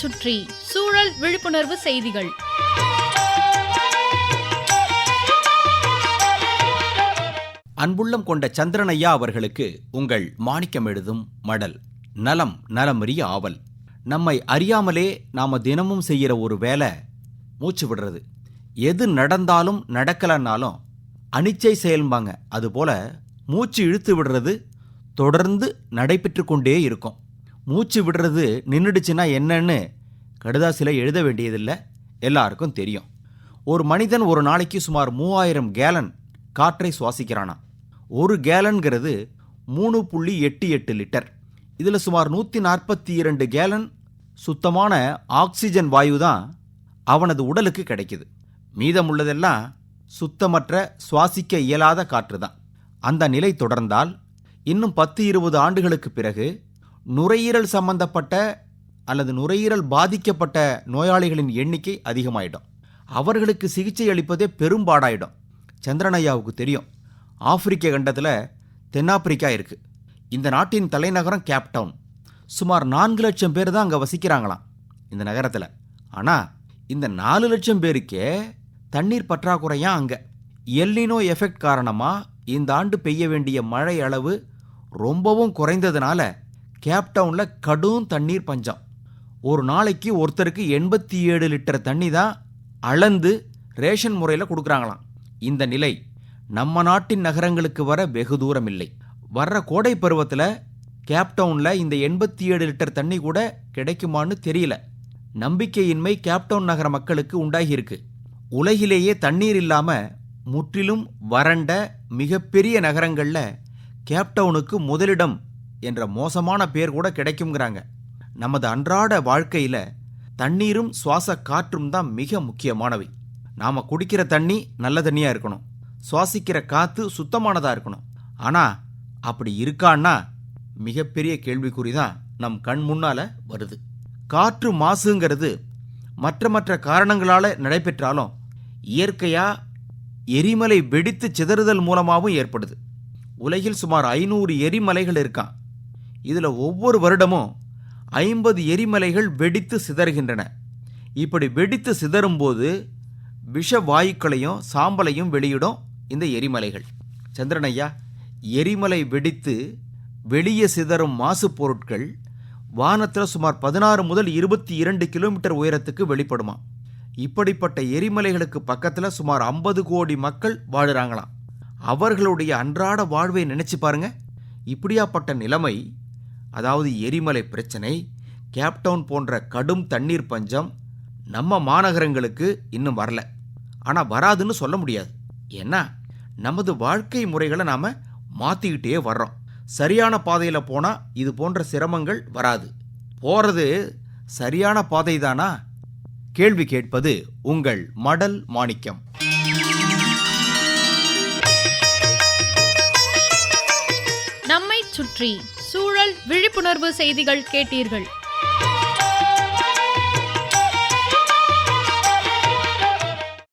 சுற்றி சூழல் விழிப்புணர்வு செய்திகள். அன்புள்ளம் கொண்ட சந்திரன் ஐயா அவர்களுக்கு உங்கள் மாணிக்கம் எழுதும் மடல். நலம் நலமறிய ஆவல். நம்மை அறியாமலே நாம தினமும் செய்கிற ஒரு வேலை மூச்சு விடுறது. எது நடந்தாலும் நடக்கலன்னாலும் அனிச்சை செயல்பாங்க. அதுபோல மூச்சு இழுத்து விடுறது தொடர்ந்து நடைபெற்று கொண்டே இருக்கும். மூச்சு விடுறது நின்றுடுச்சுன்னா என்னன்னு கடுதாசில எழுத வேண்டியதில்லை, எல்லாருக்கும் தெரியும். ஒரு மனிதன் ஒரு நாளைக்கு சுமார் 3000 கேலன் காற்றை சுவாசிக்கிறானா. ஒரு கேலன்கிறது 3.88 லிட்டர். இதில் சுமார் 142 கேலன் சுத்தமான ஆக்சிஜன் வாயு தான் அவனது உடலுக்கு கிடைக்குது. மீதமுள்ளதெல்லாம் சுத்தமற்ற சுவாசிக்க இயலாத காற்று தான். அந்த நிலை தொடர்ந்தால் இன்னும் 10-20 ஆண்டுகளுக்கு பிறகு நுரையீரல் சம்பந்தப்பட்ட அல்லது நுரையீரல் பாதிக்கப்பட்ட நோயாளிகளின் எண்ணிக்கை அதிகமாயிடும். அவர்களுக்கு சிகிச்சை அளிப்பதே பெரும்பாடாயிடும். சந்திரன் ஐயாவுக்கு தெரியும், ஆப்பிரிக்க கண்டத்தில் தென்னாப்பிரிக்கா இருக்குது. இந்த நாட்டின் தலைநகரம் கேப்டவுன். சுமார் 4 லட்சம் பேர் தான் அங்கே வசிக்கிறாங்களாம் இந்த நகரத்தில். ஆனால் இந்த 4 லட்சம் பேருக்கே தண்ணீர் பற்றாக்குறையா அங்கே. எல்னினோ எஃபெக்ட் காரணமாக இந்த ஆண்டு பெய்ய வேண்டிய மழை அளவு ரொம்பவும் குறைந்ததுனால கேப்டவுனில் கடும் தண்ணீர் பஞ்சம். ஒரு நாளைக்கு ஒருத்தருக்கு 87 லிட்டர் தண்ணி தான் அளந்து ரேஷன் முறையில் கொடுக்குறாங்களாம். இந்த நிலை நம்ம நாட்டின் நகரங்களுக்கு வர வெகு தூரம் இல்லை. வர்ற கோடை பருவத்தில் கேப்டவுனில் இந்த 87 லிட்டர் தண்ணி கூட கிடைக்குமான்னு தெரியல. நம்பிக்கையின்மை கேப்டவுன் நகர மக்களுக்கு உண்டாகியிருக்கு. உலகிலேயே தண்ணீர் இல்லாமல் முற்றிலும் வறண்ட மிகப்பெரிய நகரங்களில் கேப்டவுனுக்கு முதலிடம் என்ற மோசமான பேர் கூட கிடைக்குங்கிறாங்க. நமது அன்றாட வாழ்க்கையில் தண்ணீரும் சுவாச காற்றும் தான் மிக முக்கியமானவை. நாம் குடிக்கிற தண்ணி நல்ல தண்ணியாக இருக்கணும், சுவாசிக்கிற காற்று சுத்தமானதாக இருக்கணும். ஆனால் அப்படி இருக்கான்னா மிகப்பெரிய கேள்விக்குறி தான் நம் கண் முன்னால் வருது. காற்று மாசுங்கிறது மற்ற காரணங்களால் நடைபெற்றாலும் இயற்கையாக எரிமலை வெடித்து சிதறுதல் மூலமாகவும் ஏற்படுது. உலகில் சுமார் 500 எரிமலைகள் இருக்கான். இதில் ஒவ்வொரு வருடமும் 50 எரிமலைகள் வெடித்து சிதறுகின்றன. இப்படி வெடித்து சிதறும்போது விஷ வாயுக்களையும் சாம்பலையும் வெளியிடும் இந்த எரிமலைகள். சந்திரனையா, எரிமலை வெடித்து வெளியே சிதறும் மாசு பொருட்கள் வானத்தில் சுமார் 16 முதல் 22 கிலோமீட்டர் உயரத்துக்கு வெளிப்படுமா. இப்படிப்பட்ட எரிமலைகளுக்கு பக்கத்தில் சுமார் 50 கோடி மக்கள் வாழுறாங்களாம். அவர்களுடைய அன்றாட வாழ்வை நினைச்சு பாருங்க. இப்படியாப்பட்ட நிலைமை, அதாவது எரிமலை பிரச்சனை, கேப்டவுன் போன்ற கடும் தண்ணீர் பஞ்சம் நம்ம மாநகரங்களுக்கு இன்னும் வரல. ஆனால் வராதுன்னு சொல்ல முடியாது. ஏன்னா நமது வாழ்க்கை முறைகளை நாம் மாற்றிக்கிட்டே வர்றோம். சரியான பாதையில் போனால் இது போன்ற சிரமங்கள் வராது. போகிறது சரியான பாதை தானா? கேள்வி கேட்பது உங்கள் மடல் மாணிக்கம். நம்மை சுற்றி சூழல் விழிப்புணர்வு செய்திகள் கேட்டீர்கள்.